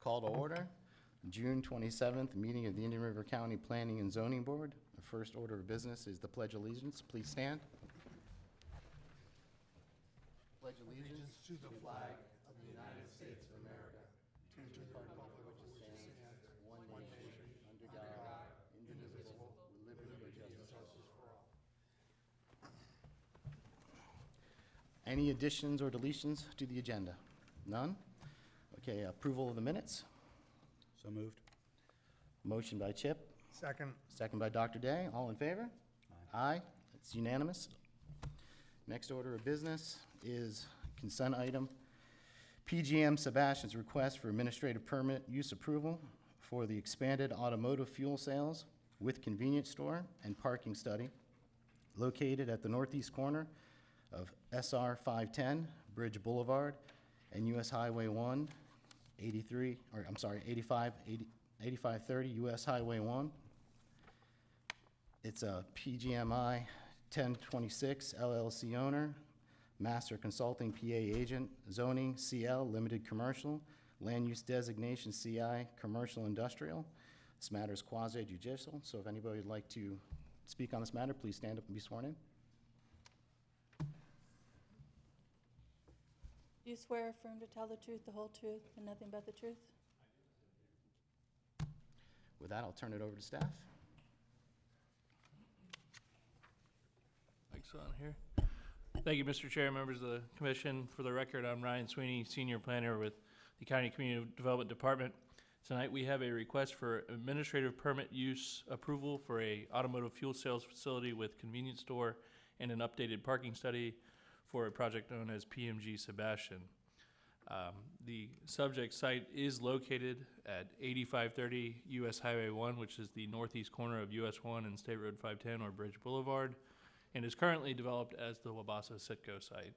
Call to order, June 27th, meeting of the Indian River County Planning and Zoning Board. The first order of business is the Pledge of Allegiance. Please stand. Pledge allegiance to the flag of the United States of America, to the republic which stands one nation, under God, indivisible, with liberty and justice for all. Any additions or deletions to the agenda? None? Okay, approval of the minutes. So moved. Motion by Chip, Second. second by Dr. Day. All in favor? Aye. It's unanimous. Next order of business is consent item. PGM Sebastian's request for administrative permit use approval for the expanded automotive fuel sales with convenience store and parking study located at the northeast corner of SR 510 Bridge Boulevard and US Highway 1, 8530 US Highway 1. It's a PGMI 1026 LLC owner, Master Consulting PA agent, zoning CL Limited Commercial, land use designation CI Commercial Industrial. This matter is quasi judicial, so if anybody would like to speak on this matter, please stand up and be sworn in. Do you swear or affirm to tell the truth, the whole truth, and nothing but the truth? With that, I'll turn it over to staff. Mic's on here. Thank you, Mr. Chair, members of the commission. For the record, I'm Ryan Sweeney, Senior Planner with the County Community Development Department. Tonight we have a request for administrative permit use approval for a automotive fuel sales facility with convenience store and an updated parking study for a project known as PMG Sebastian. The subject site is located at 8530 US Highway 1, which is the northeast corner of US 1 and State Road 510 or Bridge Boulevard, and is currently developed as the Wabasa Sitco site.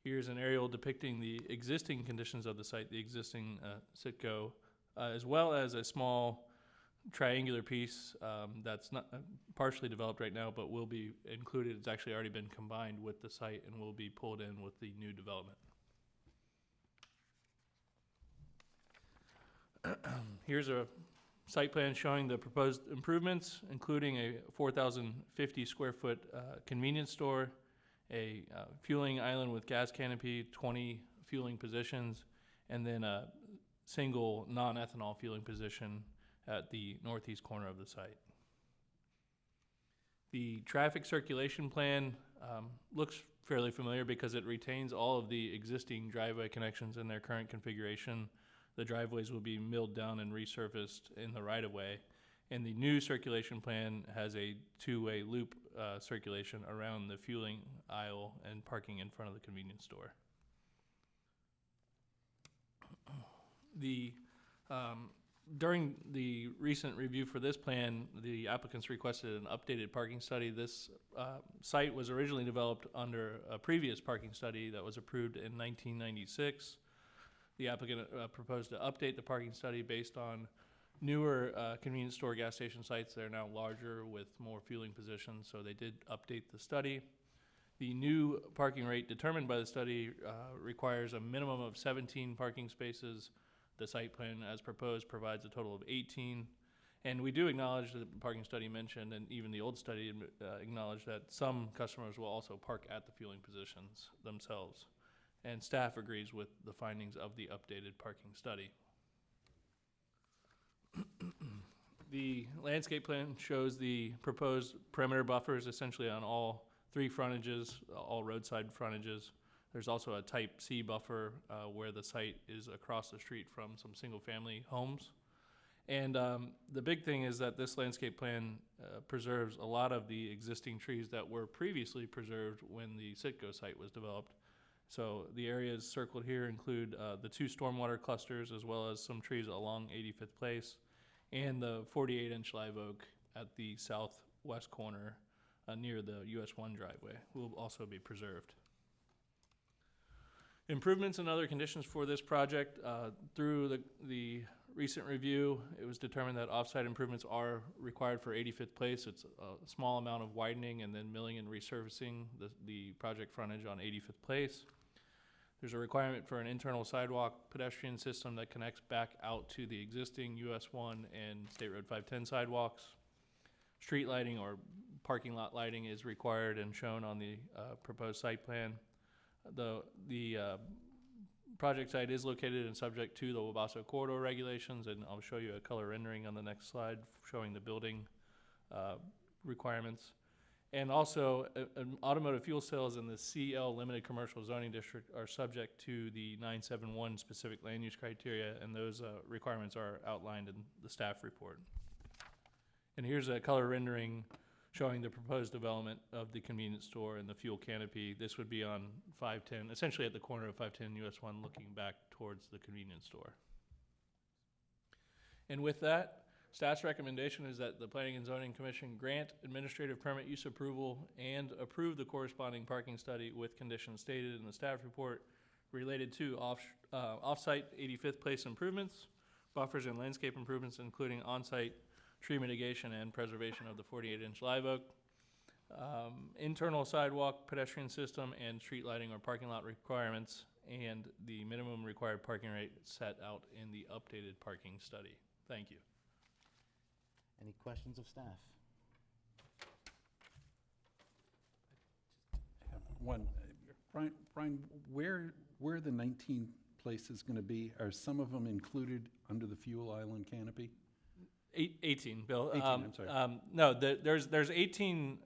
Here's an aerial depicting the existing conditions of the site, the existing Sitco, as well as a small triangular piece that's not partially developed right now, but will be included. It's actually already been combined with the site and will be pulled in with the new development. Here's a site plan showing the proposed improvements, including a 4,050 square foot convenience store, a fueling island with gas canopy, 20 fueling positions, and then a single non-ethanol fueling position at the northeast corner of the site. The traffic circulation plan looks fairly familiar because it retains all of the existing driveway connections in their current configuration. The driveways will be milled down and resurfaced in the right-of-way, and the new circulation plan has a two-way loop circulation around the fueling aisle and parking in front of the convenience store. During the recent review for this plan, the applicants requested an updated parking study. This site was originally developed under a previous parking study that was approved in 1996. The applicant proposed to update the parking study based on newer convenience store gas station sites that are now larger with more fueling positions, so they did update the study. The new parking rate determined by the study requires a minimum of 17 parking spaces. The site plan, as proposed, provides a total of 18. And we do acknowledge that the parking study mentioned, and even the old study acknowledged that some customers will also park at the fueling positions themselves. And staff agrees with the findings of the updated parking study. The landscape plan shows the proposed perimeter buffers essentially on all three frontages, all roadside frontages. There's also a type C buffer where the site is across the street from some single family homes. And the big thing is that this landscape plan preserves a lot of the existing trees that were previously preserved when the Sitco site was developed. So the areas circled here include the two stormwater clusters as well as some trees along 85th Place and the 48-inch live oak at the southwest corner near the US 1 driveway will also be preserved. Improvements and other conditions for this project, through the recent review, it was determined that offsite improvements are required for 85th Place. It's a small amount of widening and then milling and resurfacing the project frontage on 85th Place. There's a requirement for an internal sidewalk pedestrian system that connects back out to the existing US 1 and State Road 510 sidewalks. Street lighting or parking lot lighting is required and shown on the proposed site plan. The project site is located and subject to the Wabasso corridor regulations, and I'll show you a color rendering on the next slide showing the building requirements. And also, automotive fuel cells in the CL limited commercial zoning district are subject to the 971 specific land use criteria, and those requirements are outlined in the staff report. And here's a color rendering showing the proposed development of the convenience store and the fuel canopy. This would be on 510, essentially at the corner of 510 US 1, looking back towards the convenience store. And with that, staff's recommendation is that the Planning and Zoning Commission grant administrative permit use approval and approve the corresponding parking study with conditions stated in the staff report related to off-site 85th place improvements, buffers and landscape improvements, including on-site tree mitigation and preservation of the 48-inch live oak, internal sidewalk, pedestrian system, and street lighting or parking lot requirements, and the minimum required parking rate set out in the updated parking study. Thank you. Any questions of staff? One, Brian, where are the 19 places going to be? Are some of them included under the fuel island canopy? 18, Bill. 18, I'm sorry. No, there's 18,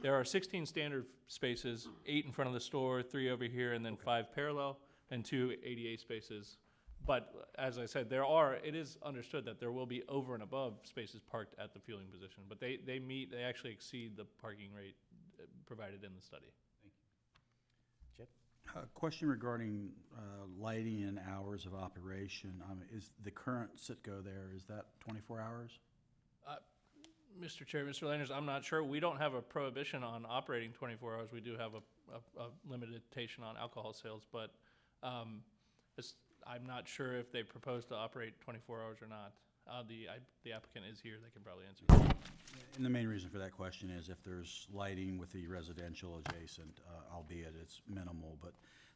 there are 16 standard spaces, 8 in front of the store, 3 over here, and then 5 parallel, and 2 ADA spaces. But as I said, it is understood that there will be over and above spaces parked at the fueling position, but they actually exceed the parking rate provided in the study. Chip? Question regarding lighting and hours of operation. Is the current Citgo there, is that 24 hours? Mr. Chair, Mr. Landers, I'm not sure. We don't have a prohibition on operating 24 hours. We do have a limitation on alcohol sales, but I'm not sure if they propose to operate 24 hours or not. The applicant is here. They can probably answer. And the main reason for that question is if there's lighting with the residential adjacent, albeit it's minimal, but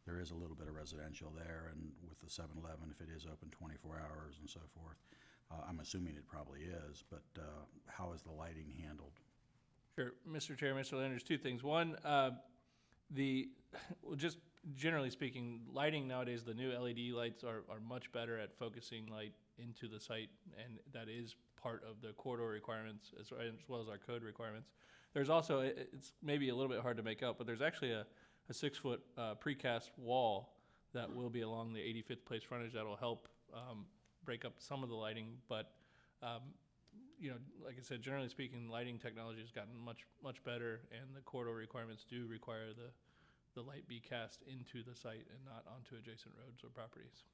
there is a little bit of residential there, and with the 7-Eleven, if it is open 24 hours and so forth, I'm assuming it probably is, but how is the lighting handled? Sure, Mr. Chair, Mr. Landers, 2 things. One, just generally speaking, lighting nowadays, the new LED lights are much better at focusing light into the site, and that is part of the corridor requirements as well as our code requirements. There's also, it's maybe a little bit hard to make out, but there's actually a 6-foot precast wall that will be along the 85th place frontage that will help break up some of the lighting. But like I said, generally speaking, lighting technology has gotten much better, and the corridor requirements do require the light be cast into the site and not onto adjacent roads or properties.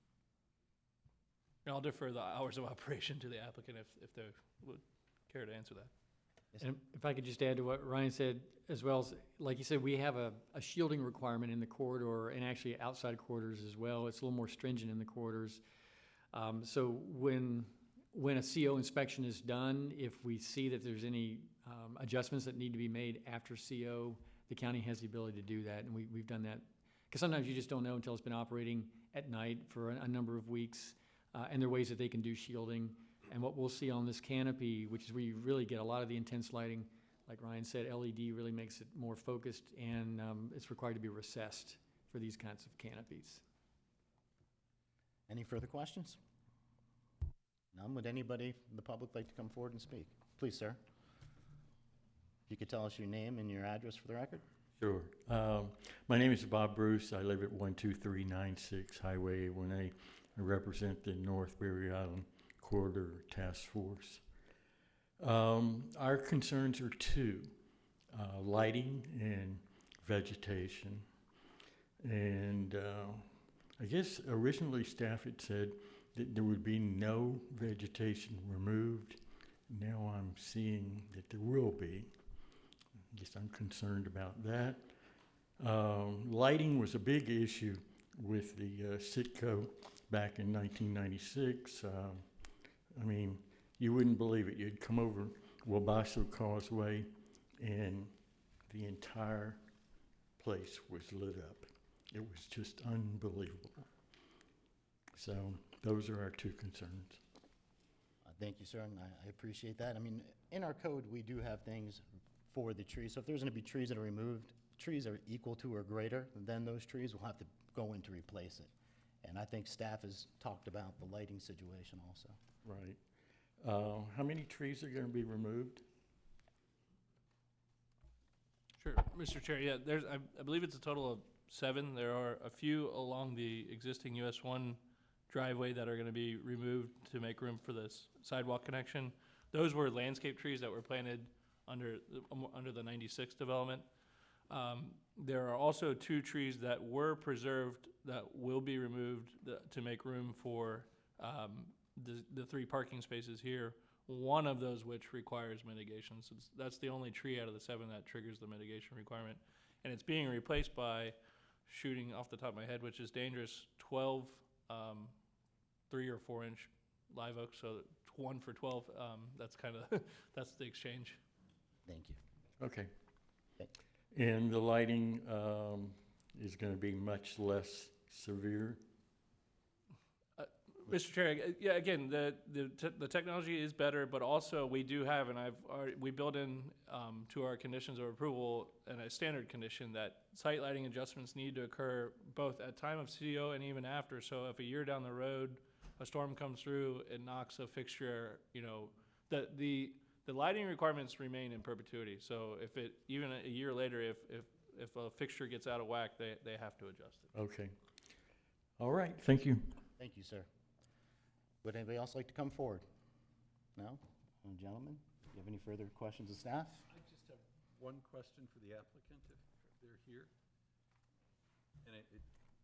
And I'll defer the hours of operation to the applicant if they would care to answer that. Yes, And if I could just add to what Ryan said, as well as, like you said, we have a shielding requirement in the corridor and actually outside corridors as well. It's a little more stringent in the corridors. So when a CO inspection is done, if we see that there's any adjustments that need to be made after CO, the county has the ability to do that, and we've done that. Because sometimes you just don't know until it's been operating at night for a number of weeks, and there are ways that they can do shielding. And what we'll see on this canopy, which is where you really get a lot of the intense lighting, like Ryan said, LED really makes it more focused, and it's required to be recessed for these kinds of canopies. Any further questions? None? Would anybody in the public like to come forward and speak? Please, sir. If you could tell us your name and your address for the record. Sure. My name is Bob Bruce. I live at 12396 Highway A1A. I represent the North Berry Island Corridor Task Force. Our concerns are 2, lighting and vegetation. And I guess originally staff had said that there would be no vegetation removed. Now I'm seeing that there will be. I guess I'm concerned about that. Lighting was a big issue with the Citgo back in 1996. I mean, you wouldn't believe it. You'd come over Wabasso Causeway and the entire place was lit up. It was just unbelievable. So those are our two concerns. Thank you, sir, and I appreciate that. I mean, in our code, we do have things for the trees. So if there's going to be trees that are removed, trees that are equal to or greater than those trees, we'll have to go in to replace it. And I think staff has talked about the lighting situation also. Right. How many trees are going to be removed? Sure, Mr. Chair, yeah, I believe it's a total of 7. There are a few along the existing US 1 driveway that are gonna be removed to make room for this sidewalk connection. Those were landscape trees that were planted under the 96 development. There are also 2 trees that were preserved that will be removed to make room for the 3 parking spaces here. One of those which requires mitigation. So that's the only tree out of the 7 that triggers the mitigation requirement. And it's being replaced by, shooting off the top of my head, which is dangerous, 12 3 or 4 inch live oaks. So 1 for 12. That's kind of that's the exchange. Thank you. Okay. Okay. And the lighting is going to be much less severe? Mr. Chair, yeah, again, the technology is better, but also we do have, and we built in to our conditions of approval and a standard condition that site lighting adjustments need to occur both at time of CO and even after. So if a year down the road, a storm comes through and knocks a fixture, the lighting requirements remain in perpetuity. So if it, even a year later, if a fixture gets out of whack, they have to adjust it. Okay. All right, thank you. Thank you, sir. Would anybody else like to come forward? No? Gentlemen, do you have any further questions of staff? I just have one question for the applicant, if they're here. And it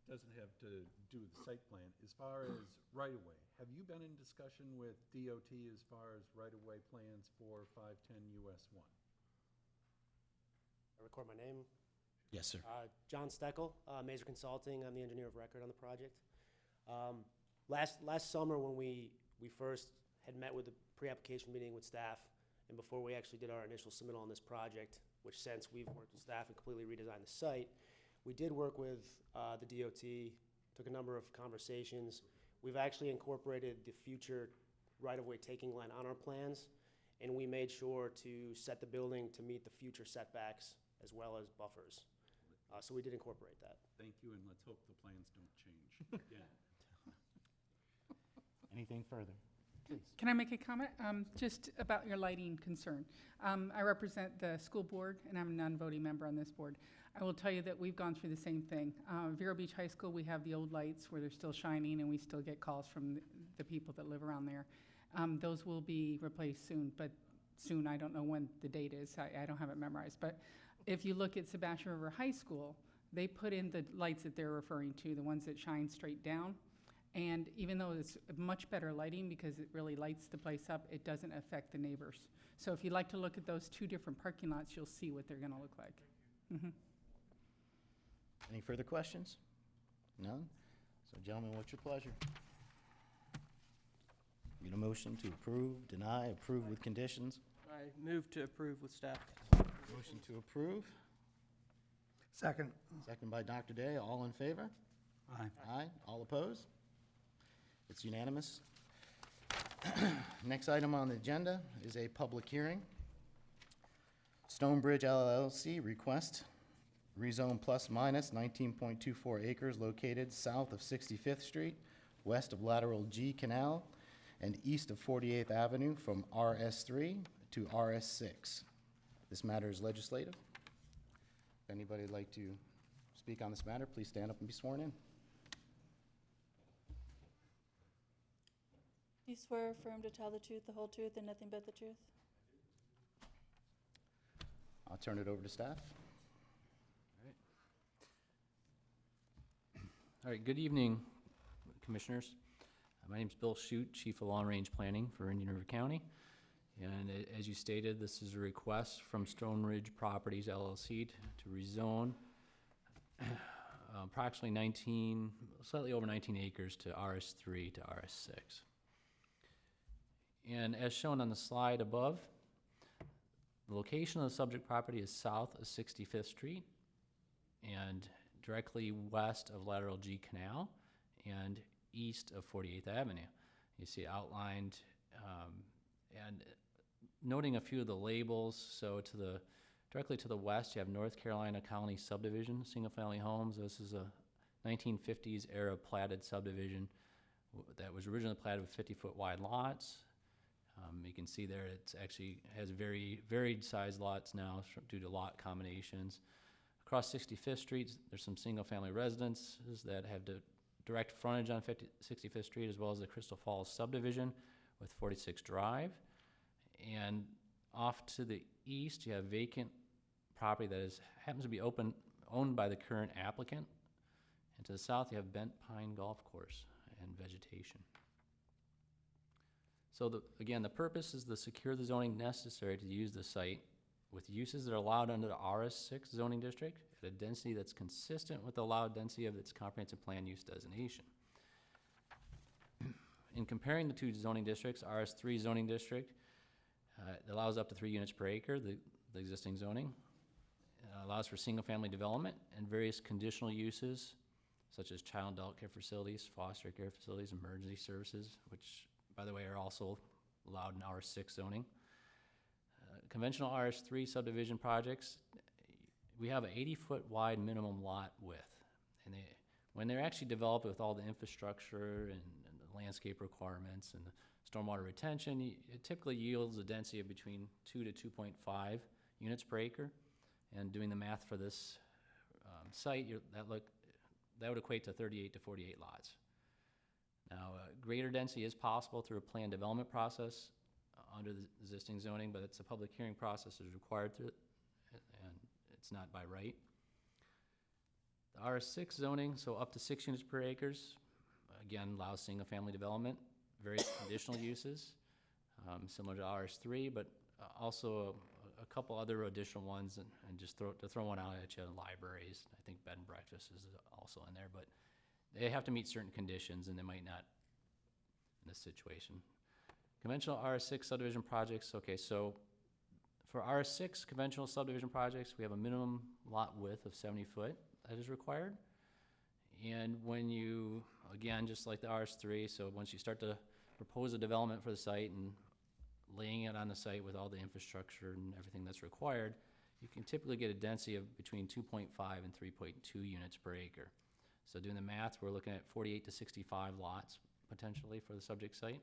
doesn't have to do with the site plan. As far as right-of-way, have you been in discussion with DOT as far as right-of-way plans for 510 US 1? I record my name. Yes, sir. John Steckel, Major Consulting. I'm the engineer of record on the project. Last summer, when we first had met with the pre-application meeting with staff, and before we actually did our initial submittal on this project, which since we've worked with staff and completely redesigned the site, we did work with the DOT, took a number of conversations. We've actually incorporated the future right-of-way taking line on our plans, and we made sure to set the building to meet the future setbacks as well as buffers. So we did incorporate that. Thank you, and let's hope the plans don't change again. Anything further? Please. Can I make a comment? Just about your lighting concern. I represent the school board, and I'm a non-voting member on this board. I will tell you that we've gone through the same thing. Vero Beach High School, we have the old lights where they're still shining, and we still get calls from the people that live around there. Those will be replaced soon, but soon, I don't know when the date is. I don't have it memorized. But if you look at Sebastian River High School, they put in the lights that they're referring to, the ones that shine straight down. And even though it's much better lighting because it really lights the place up, it doesn't affect the neighbors. So if you'd like to look at those 2 different parking lots, you'll see what they're going to look like. Mm-hmm. Any further questions? None? So gentlemen, what's your pleasure? Need a motion to approve, deny, approve with conditions? I move to approve with staff. Motion to approve, Second. second by Dr. Day. All in favor? Aye. Aye. All opposed? It's unanimous. Next item on the agenda is a public hearing. Stonebridge LLC request rezone plus minus 19.24 acres located south of 65th Street, west of lateral G Canal, and east of 48th Avenue from RS3 to RS6. This matter is legislative. If anybody would like to speak on this matter, please stand up and be sworn in. Do you swear or affirm to tell the truth, the whole truth, and nothing but the truth? I'll turn it over to staff. All right, good evening, Commissioners. My name's Bill Shute, Chief of Long Range Planning for Indian River County. And as you stated, this is a request from Stone Ridge Properties LLC to rezone approximately slightly over 19 acres to RS3 to RS6. And as shown on the slide above, the location of the subject property is south of 65th Street and directly west of lateral G Canal and east of 48th Avenue. You see outlined, and noting a few of the labels. So directly to the west, you have North Carolina Colony Subdivision, single-family homes. This is a 1950s era platted subdivision that was originally platted with 50-foot wide lots. You can see there it's actually has very varied size lots now due to lot combinations. Across 65th Street, there's some single-family residences that have direct frontage on 65th Street, as well as the Crystal Falls subdivision with 46 Drive. And off to the east, you have vacant property that happens to be owned by the current applicant. And to the south, you have Bent Pine Golf Course and vegetation. So again, the purpose is to secure the zoning necessary to use the site with uses that are allowed under the RS6 zoning district at a density that's consistent with the allowed density of its comprehensive plan use designation. In comparing the two zoning districts, RS3 zoning district allows up to 3 units per acre, the existing zoning. Allows for single-family development and various conditional uses, such as child and adult care facilities, foster care facilities, emergency services, which, by the way, are also allowed in RS6 zoning. Conventional RS3 subdivision projects, we have an 80-foot wide minimum lot width. And when they're actually developed with all the infrastructure and the landscape requirements and the stormwater retention, it typically yields a density of between 2 to 2.5 units per acre. And doing the math for this site, that would equate to 38 to 48 lots. Now, greater density is possible through a planned development process under the existing zoning, but it's a public hearing process is required through it, and it's not by right. The RS6 zoning, so up to 6 units per acres, again, allows single-family development, various conditional uses, similar to RS3, but also a couple other additional ones, and just throw one out at you, libraries. I think bed and breakfast is also in there, but they have to meet certain conditions, and they might not in this situation. Conventional RS6 subdivision projects, okay, so for RS6 conventional subdivision projects, we have a minimum lot width of 70 foot that is required. And when you, again, just like the RS3, so once you start to propose a development for the site and laying it on the site with all the infrastructure and everything that's required, you can typically get a density of between 2.5 and 3.2 units per acre. So doing the math, we're looking at 48 to 65 lots potentially for the subject site.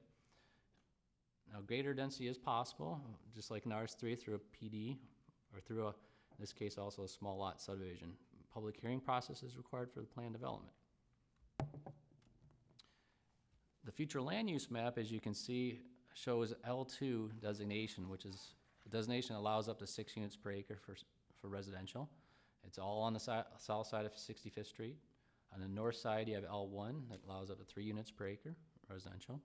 Now, greater density is possible, just like in RS3 through a PD or through in this case also a small lot subdivision. Public hearing process is required for the plan development. The future land use map, as you can see, shows L2 designation, which is a designation that allows up to 6 units per acre for residential. It's all on the south side of 65th Street. On the north side, you have L1 that allows up to 3 units per acre residential.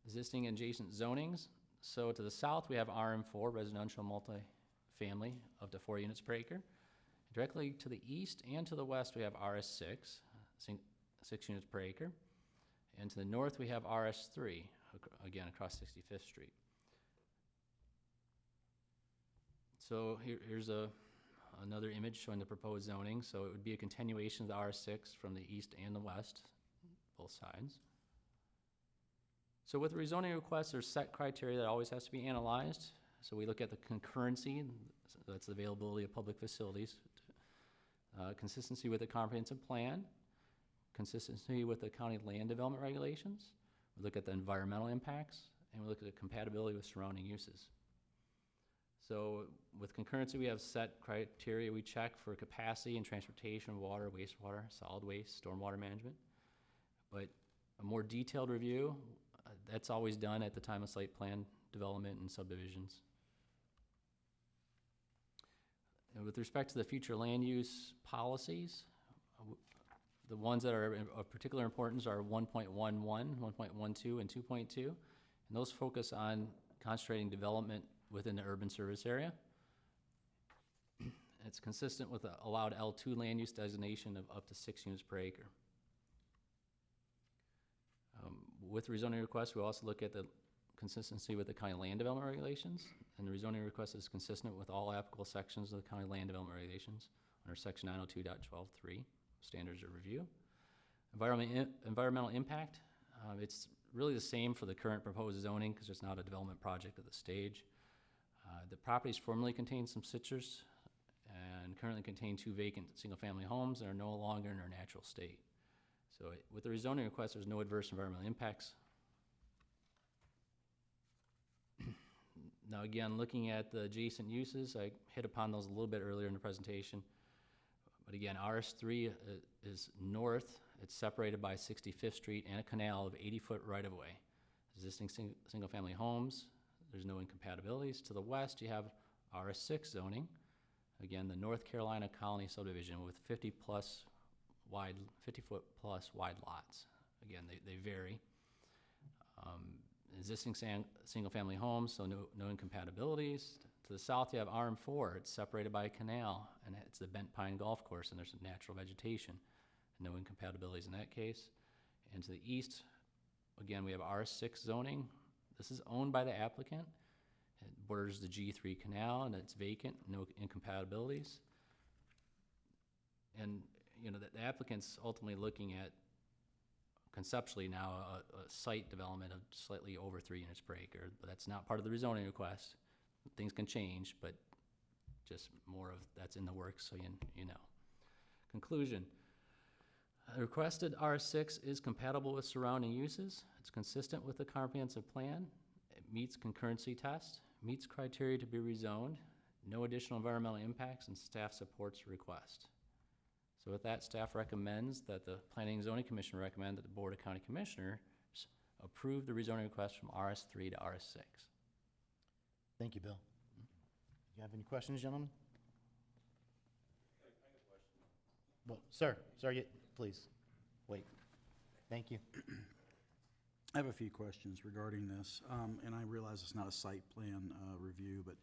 Existing adjacent zonings. So to the south, we have RM4, residential multifamily, up to 4 units per acre. Directly to the east and to the west, we have RS6, 6 units per acre. And to the north, we have RS3, again, across 65th Street. So here's another image showing the proposed zoning. So it would be a continuation of the RS6 from the east and the west, both sides. So with rezoning requests, there's set criteria that always has to be analyzed. So we look at the concurrency, so that's the availability of public facilities, consistency with the comprehensive plan, consistency with the county land development regulations. We look at the environmental impacts, and we look at the compatibility with surrounding uses. So with concurrency, we have set criteria we check for capacity and transportation, water, wastewater, solid waste, stormwater management. But a more detailed review, that's always done at the time of site plan development and subdivisions. And with respect to the future land use policies, the ones that are of particular importance are 1.11, 1.12, and 2.2. And those focus on concentrating development within the urban service area. It's consistent with the allowed L2 land use designation of up to 6 units per acre. With rezoning requests, we also look at the consistency with the county land development regulations, and the rezoning request is consistent with all applicable sections of the county land development regulations, under section 902.12.3, standards of review. Environmental impact, it's really the same for the current proposed zoning because it's not a development project at this stage. The properties formerly contained some citrus and currently contain 2 vacant single-family homes and are no longer in their natural state. So with the rezoning request, there's no adverse environmental impacts. Now again, looking at the adjacent uses, I hit upon those a little bit earlier in the presentation. But again, RS3 is north. It's separated by 65th Street and a canal of 80-foot right-of-way. Existing single-family homes, there's no incompatibilities. To the west, you have RS6 zoning. Again, the North Carolina Colony subdivision with 50-foot plus wide lots. Again, they vary. Existing single-family homes, so no incompatibilities. To the south, you have RM4. It's separated by a canal, and it's the Bent Pine Golf Course, and there's some natural vegetation. No incompatibilities in that case. And to the east, again, we have R6 zoning. This is owned by the applicant. It borders the G3 canal, and it's vacant, no incompatibilities. And, you know, the applicant's ultimately looking at conceptually now a site development of slightly over 3 units per acre, but that's not part of the rezoning request. Things can change, but just more of that's in the works, so you know. Conclusion. The requested R6 is compatible with surrounding uses. It's consistent with the comprehensive plan. It meets concurrency test, meets criteria to be rezoned, no additional environmental impacts, and staff supports the request. So with that, staff recommends that the Planning and Zoning Commission recommend that the Board of County Commissioners approve the rezoning request from RS3 to RS6. Thank you, Bill. You have any questions, gentlemen? Well, sir, please, wait. Thank you. I have a few questions regarding this, and I realize it's not a site plan review, but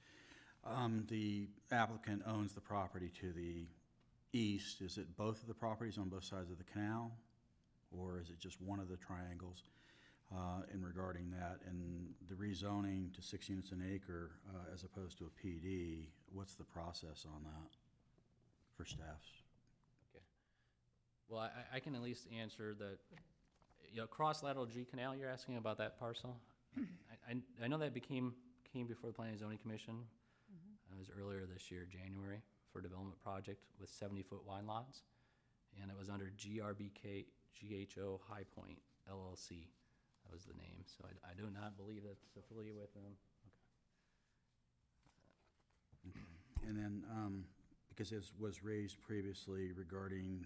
the applicant owns the property to the east. Is it both of the properties on both sides of the canal, or is it just one of the triangles? In regarding that, and the rezoning to 6 units an acre as opposed to a PD, what's the process on that for staffs? Okay. Well, I can at least answer that, you know, cross lateral G canal, you're asking about that parcel? I know that came before the Planning and Zoning Commission. It was earlier this year, January, for a development project with 70-foot wide lots. And it was under GRBK GHO High Point LLC. That was the name. So I do not believe that's affiliated with them. Okay. And then, because it was raised previously regarding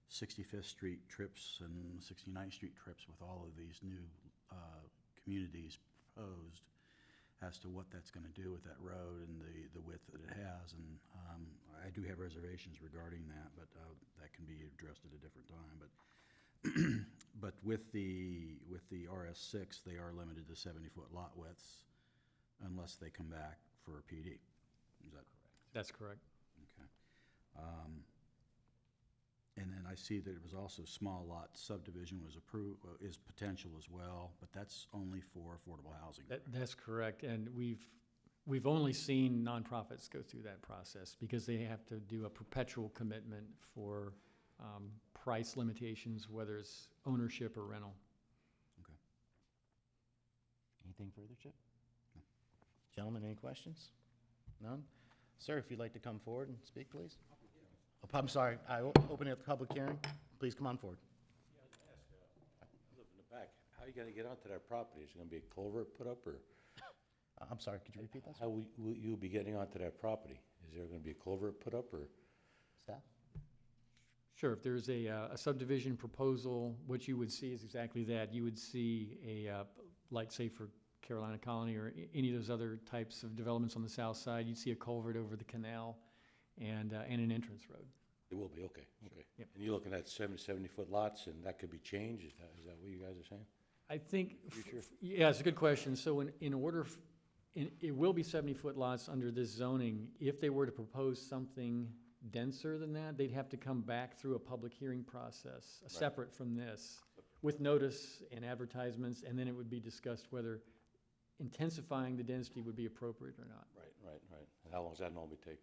65th Street trips and 69th Street trips with all of these new communities proposed as to what that's going to do with that road and the width that it has. And I do have reservations regarding that, but that can be addressed at a different time. But with the RS6, they are limited to 70-foot lot widths unless they come back for a PD. Is that correct? That's correct. Okay. And then I see that it was also small lot subdivision was approved, is potential as well, but that's only for affordable housing. That's correct, and we've only seen nonprofits go through that process because they have to do a perpetual commitment for price limitations, whether it's ownership or rental. Okay. Anything further, Chip? No. Gentlemen, any questions? None? Sir, if you'd like to come forward and speak, please. Oh, I'm sorry, I open up the public hearing. Please come on forward. I live in the back. How are you gonna get onto that property? Is there gonna be a culvert put up, or I'm sorry, could you repeat that? how will you be getting onto that property? Is there gonna be a culvert put up, or? Staff? Sure, if there's a subdivision proposal, what you would see is exactly that. You would see like say for Carolina Colony or any of those other types of developments on the south side, you'd see a culvert over the canal and an entrance road. It will be, okay, okay. Yep. And you're looking at 70-foot lots, and that could be changed? Is that what you guys are saying? I think, Future? yeah, it's a good question. So it will be 70-foot lots under this zoning. If they were to propose something denser than that, they'd have to come back through a public hearing process, separate from this, with notice and advertisements, and then it would be discussed whether intensifying the density would be appropriate or not. Right. And how long does that normally take?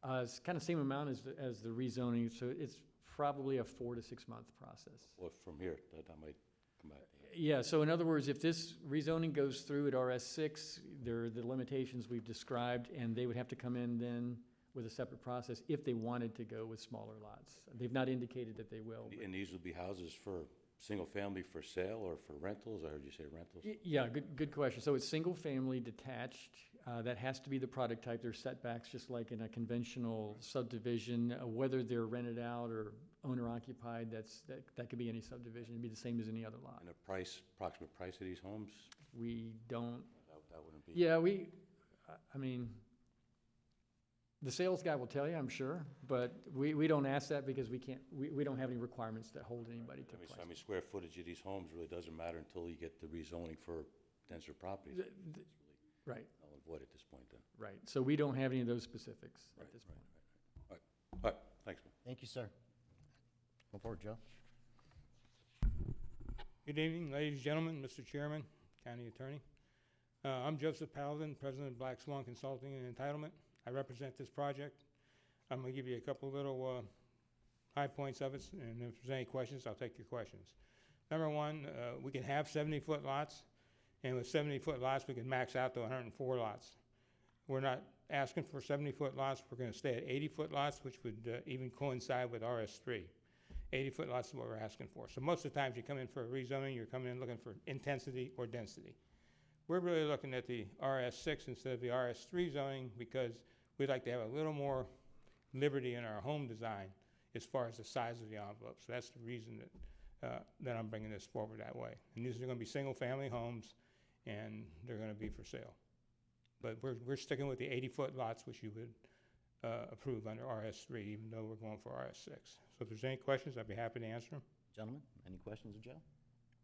It's kind of same amount as the rezoning, so it's probably a 4 to 6 month process. Or from here, that might come back. Yeah, so in other words, if this rezoning goes through at RS6, there are the limitations we've described, and they would have to come in then with a separate process if they wanted to go with smaller lots. They've not indicated that they will. And these will be houses for single family for sale or for rentals? I heard you say rentals. Yeah, good question. So it's single family detached. That has to be the product type. There's setbacks just like in a conventional subdivision. Whether they're rented out or owner occupied, that could be any subdivision. It'd be the same as any other lot. And the price, approximate price of these homes? We don't. That wouldn't be. Yeah, I mean, the sales guy will tell you, I'm sure, but we don't ask that because we don't have any requirements that hold anybody to price. I mean, square footage of these homes really doesn't matter until you get the rezoning for denser properties. Right. Null and void at this point then. Right, so we don't have any of those specifics at this point. All right, thanks, man. Thank you, sir. Go forward, Joe. Good evening, ladies and gentlemen, Mr. Chairman, County Attorney. I'm Joseph Paladin, President of Black Swan Consulting and Entitlement. I represent this project. I'm going to give you a couple little high points of it, and if there's any questions, I'll take your questions. Number one, we can have 70-foot lots, and with 70-foot lots, we can max out to 104 lots. We're not asking for 70-foot lots. We're going to stay at 80-foot lots, which would even coincide with RS3. 80-foot lots is what we're asking for. So most of the times you come in for a rezoning, you're coming in looking for intensity or density. We're really looking at the RS6 instead of the RS3 zoning because we'd like to have a little more liberty in our home design as far as the size of the envelope. So that's the reason that I'm bringing this forward that way. And these are going to be single-family homes, and they're going to be for sale. But we're sticking with the 80-foot lots, which you would approve under RS3, even though we're going for RS6. So if there's any questions, I'd be happy to answer them. Gentlemen, any questions of Joe?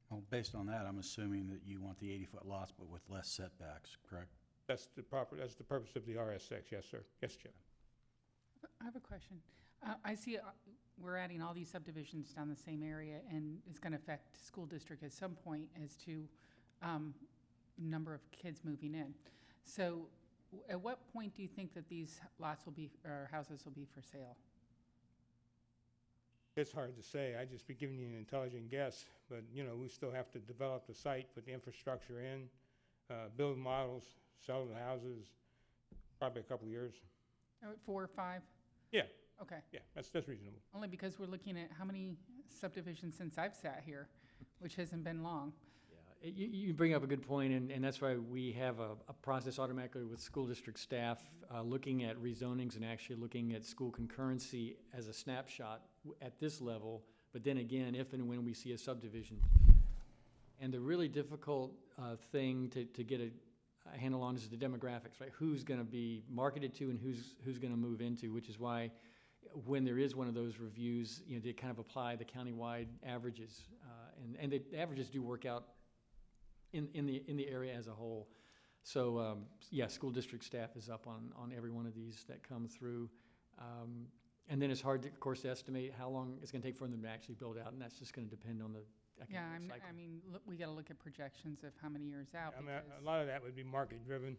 Well, based on that, I'm assuming that you want the 80-foot lots, but with less setbacks, correct? That's the purpose of the RS6, yes, sir. Yes, Jim. I have a question. I see we're adding all these subdivisions down the same area, and it's going to affect school district at some point as to number of kids moving in. So at what point do you think that these lots will be, or houses will be for sale? It's hard to say. I'd just be giving you an intelligent guess, but you know, we still have to develop the site, put the infrastructure in, build models, sell the houses, probably a couple of years. 4 or 5? Yeah. Okay. Yeah, that's reasonable. Only because we're looking at how many subdivisions since I've sat here, which hasn't been long. Yeah, you bring up a good point, and that's why we have a process automatically with school district staff looking at rezonings and actually looking at school concurrency as a snapshot at this level, but then again, if and when we see a subdivision. And the really difficult thing to get a handle on is the demographics, right? Who's going to be marketed to and who's going to move into, which is why when there is one of those reviews, you know, they kind of apply the countywide averages, and the averages do work out in the area as a whole. So yeah, school district staff is up on every one of these that come through. And then it's hard, to, of course, to estimate how long it's going to take for them to actually build out, and that's just going to depend on the economic cycle. I mean, we got to look at projections of how many years out. I mean, a lot of that would be market driven,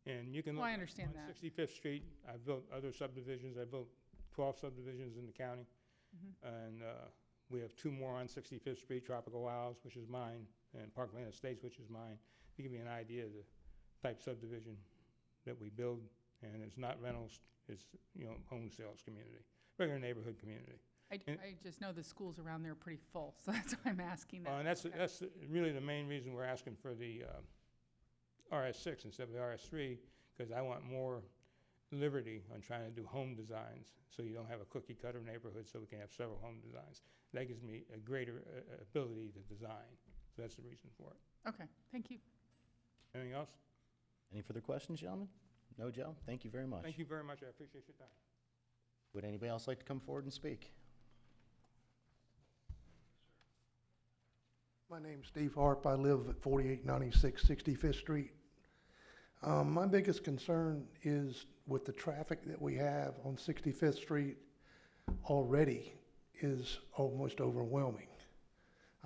and you can look I understand on that. 65th Street. I've built other subdivisions. I built 12 subdivisions in the county, and we have 2 more on 65th Street, Tropical Isles, which is mine, and Parkland Estates, which is mine. To give you an idea of the type subdivision that we build, and it's not rentals, it's, you know, home sales community, regular neighborhood community. I just know the schools around there are pretty full, so that's why I'm asking that. And that's really the main reason we're asking for the RS6 instead of the RS3, because I want more liberty on trying to do home designs, so you don't have a cookie cutter neighborhood, so we can have several home designs. That gives me a greater ability to design, so that's the reason for it. Okay, thank you. Anything else? Any further questions, gentlemen? No, Joe? Thank you very much. Thank you very much. I appreciate your time. Would anybody else like to come forward and speak? My name's Steve Harp. I live at 4896 65th Street. My biggest concern is with the traffic that we have on 65th Street already is almost overwhelming.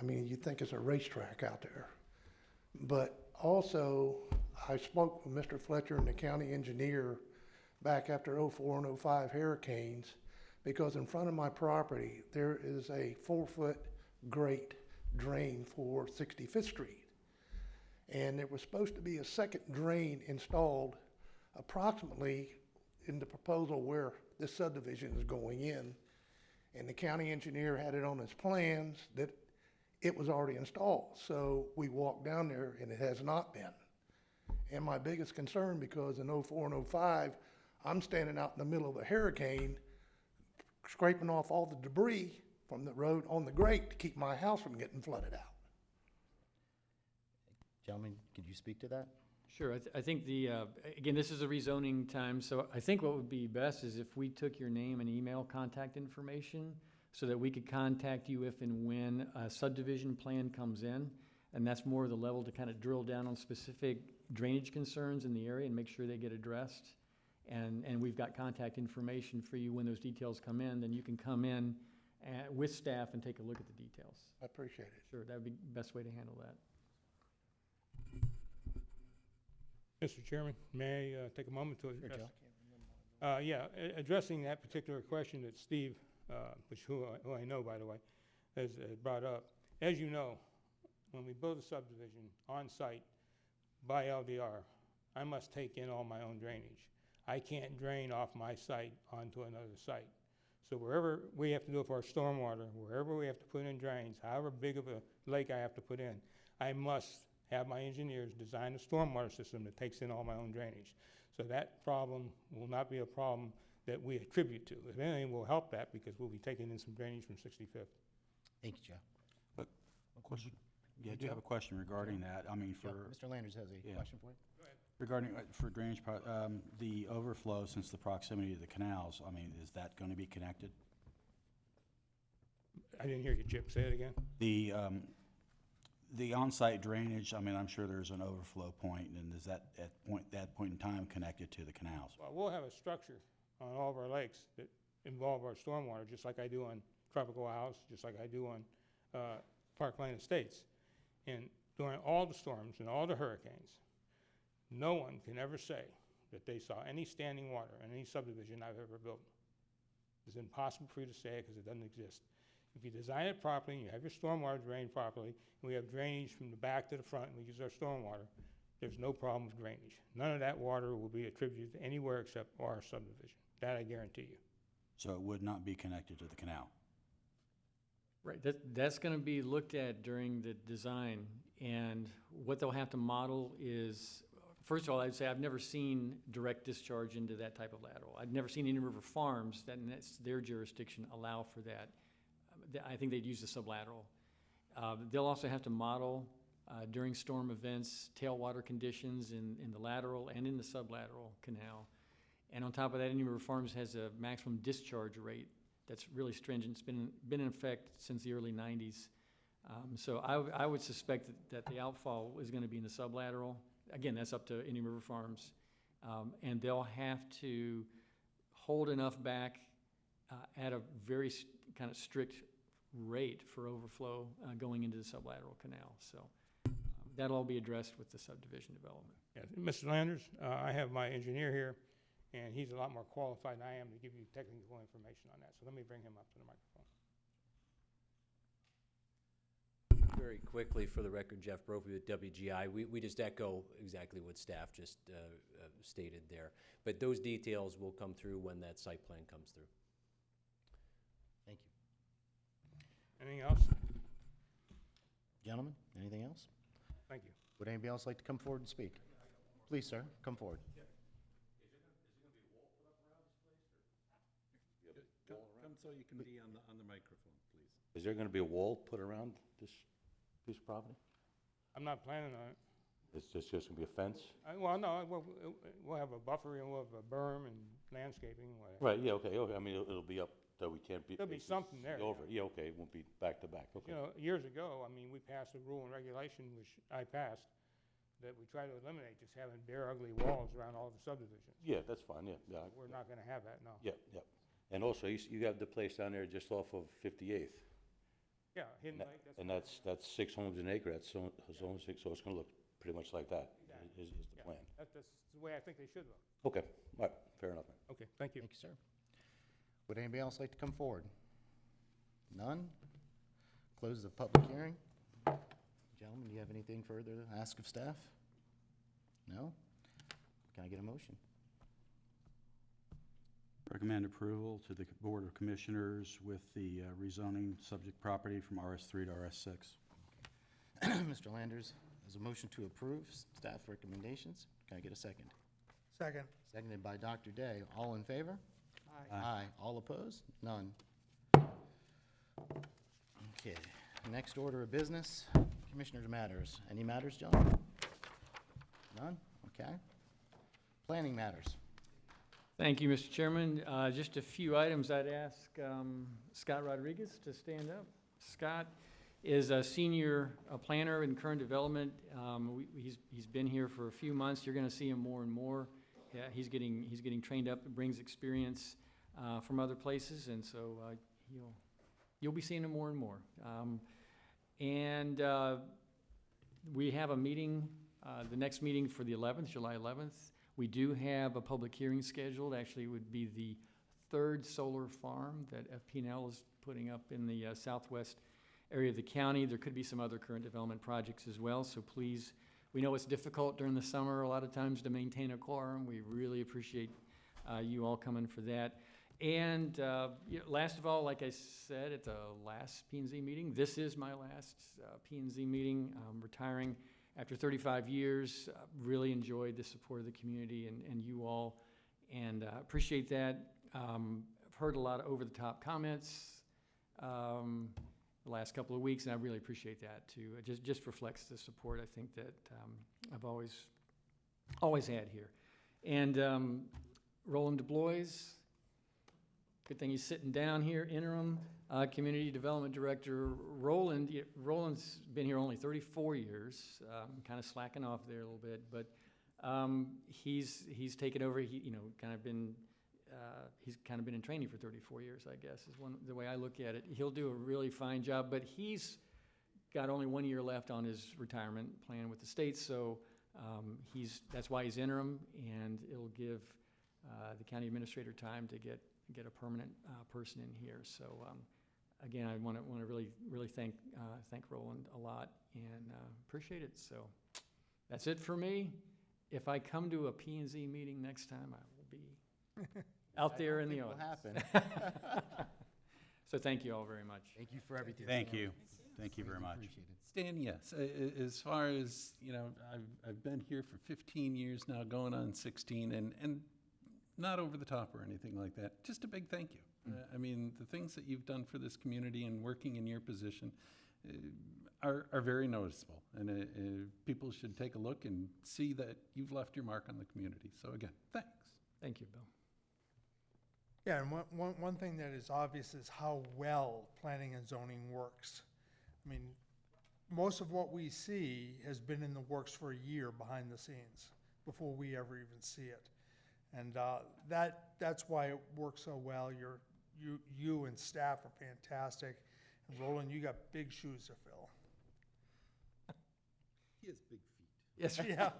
I mean, you'd think it's a racetrack out there. But also, I spoke with Mr. Fletcher and the county engineer back after '04 and '05 hurricanes, because in front of my property, there is a 4-foot grate drain for 65th Street. And there was supposed to be a second drain installed approximately in the proposal where this subdivision is going in. And the county engineer had it on his plans that it was already installed. So we walked down there and it has not been. And my biggest concern, because in '04 and '05, I'm standing out in the middle of a hurricane, scraping off all the debris from the road on the grate to keep my house from getting flooded out. Gentlemen, could you speak to that? Sure, I think again, this is a rezoning time, so I think what would be best is if we took your name and email contact information so that we could contact you if and when a subdivision plan comes in, and that's more of the level to kind of drill down on specific drainage concerns in the area and make sure they get addressed. And we've got contact information for you when those details come in, then you can come in with staff and take a look at the details. I appreciate it. Sure, that would be the best way to handle that. Mr. Chairman, may I take a moment to address? Joe. Addressing that particular question that Steve, who I know, by the way, has brought up. As you know, when we build a subdivision on site by LDR, I must take in all my own drainage. I can't drain off my site onto another site. So wherever we have to do it for our stormwater, wherever we have to put in drains, however big of a lake I have to put in, I must have my engineers design a stormwater system that takes in all my own drainage. So that problem will not be a problem that we attribute to. If anything, we'll help that because we'll be taking in some drainage from 65th. Thank you, Joe. But, question? Yeah, I do have a question regarding that. I mean, Yeah, for, Mr. Landers has a Yeah. question for you. regarding, for drainage, the overflow, since the proximity to the canals, I mean, is that going to be connected? I didn't hear you, Chip. Say it again. The on-site drainage, I mean, I'm sure there's an overflow point, and is that at that point in time connected to the canals? Well, we'll have a structure on all of our lakes that involve our stormwater, just like I do on Tropical House, just like I do on Parkland Estates. And during all the storms and all the hurricanes, no one can ever say that they saw any standing water in any subdivision I've ever built. It's impossible for you to say it because it doesn't exist. If you design it properly, and you have your stormwater drained properly, and we have drainage from the back to the front, and we use our stormwater, there's no problem with drainage. None of that water will be attributed to anywhere except our subdivision. That I guarantee you. So it would not be connected to the canal? Right, that's gonna be looked at during the design, and what they'll have to model is, first of all, I'd say I've never seen direct discharge into that type of lateral. I've never seen any river farms that, and that's their jurisdiction, allow for that. I think they'd use the sublateral. They'll also have to model during storm events, tailwater conditions in the lateral and in the sublateral canal. And on top of that, Indian River Farms has a maximum discharge rate that's really stringent. It's been in effect since the early 90s. So I would suspect that the outfall is going to be in the sublateral. Again, that's up to Indian River Farms. And they'll have to hold enough back at a very kind of strict rate for overflow going into the sublateral canal. So that'll all be addressed with the subdivision development. Yes. Mr. Landers, I have my engineer here, and he's a lot more qualified than I am to give you technical information on that. So let me bring him up to the microphone. Very quickly, for the record, Jeff Brophy with WGI. We just echo exactly what staff just stated there. But those details will come through when that site plan comes through. Thank you. Anything else? Gentlemen, anything else? Thank you. Would anybody else like to come forward and speak? Please, sir, come forward. Come so you can be on the microphone, please. Is there gonna be a wall put around this piece of property? I'm not planning on it. It's just gonna be a fence? Well, no, we'll have a buffer, and we'll have a berm and landscaping, whatever. Right, yeah, okay, I mean, it'll be up, that we can't be. There'll be something there, see over it. Yeah, okay, it won't be back to back, okay. You know, years ago, I mean, we passed a rule and regulation, which I passed, that we try to eliminate just having bare, ugly walls around all the subdivisions. Yeah, that's fine, yeah. We're not gonna have that, no. Yeah. And also, you have the place down there just off of 58th. Yeah, Hidden Lake, And that's 6 homes an acre, so it's gonna look pretty much like that, Exactly. is the Yeah, plan. that's the way I think they should look. Okay, all right, fair enough. Okay, thank you. Thank you, sir. Would anybody else like to come forward? None? Close the public hearing. Gentlemen, do you have anything further to ask of staff? No? Can I get a motion? Recommend approval to the Board of Commissioners with the rezoning subject property from RS3 to RS6. Mr. Landers, has a motion to approve staff recommendations. Can I get a second? Second. Seconded by Dr. Day. All in favor? Aye. Aye. All opposed? None. Okay, next order of business, Commissioners' matters. Any matters, gentlemen? None? Okay. Planning matters. Thank you, Mr. Chairman. Just a few items. I'd ask Scott Rodriguez to stand up. Scott is a senior planner in current development. He's been here for a few months. You're going to see him more and more. Yeah, he's getting trained up and brings experience from other places, and so you'll be seeing him more and more. We have a meeting, the next meeting for the 11th, July 11th. We do have a public hearing scheduled. Actually, it would be the third solar farm that FP&L is putting up in the southwest area of the county. There could be some other current development projects as well, so please, we know it's difficult during the summer a lot of times to maintain a quorum. We really appreciate you all coming for that. And last of all, like I said, at the last P&Z meeting, this is my last P&Z meeting. I'm retiring after 35 years. Really enjoyed the support of the community and you all, and appreciate that. I've heard a lot of over-the-top comments the last couple of weeks, and I really appreciate that too. It just reflects the support I think that I've always had here. And Roland DeBlois, good thing he's sitting down here, interim community development director. Roland's been here only 34 years, kind of slacking off there a little bit, but he's taken over. He's kind of been in training for 34 years, I guess, is the way I look at it. He'll do a really fine job, but he's got only 1 year left on his retirement plan with the state, so that's why he's interim, and it'll give the county administrator time to get a permanent person in here. So again, I want to really thank Roland a lot and appreciate it. So that's it for me. If I come to a P&Z meeting next time, I will be out there in the audience. Will happen. So thank you all very much. Thank you for everything. Thank you. Thank you very much. Appreciate it. Stan, yes, as far as, I've been here for 15 years now, going on 16, and not over the top or anything like that. Just a big thank you. I mean, the things that you've done for this community and working in your position are very noticeable. And people should take a look and see that you've left your mark on the community. So again, thanks. Thank you, Bill. Yeah, and one thing that is obvious is how well planning and zoning works. I mean, most of what we see has been in the works for a year behind the scenes before we ever even see it. And that's why it works so well. You and staff are fantastic. And Roland, you got big shoes to fill. He has big feet. Yes. Yeah.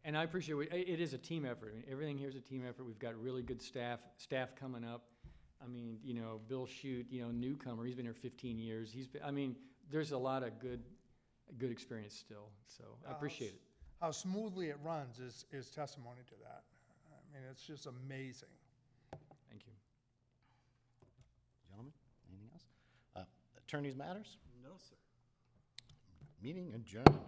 And I appreciate it is a team effort. I mean, everything here is a team effort. We've got really good staff coming up. I mean, Bill Shute, newcomer. He's been here 15 years. There's a lot of good experience still. So I appreciate it. How smoothly it runs is testimony to that. I mean, it's just amazing. Thank you. Gentlemen, anything else? Attorneys matters? No, sir. Meeting adjourned.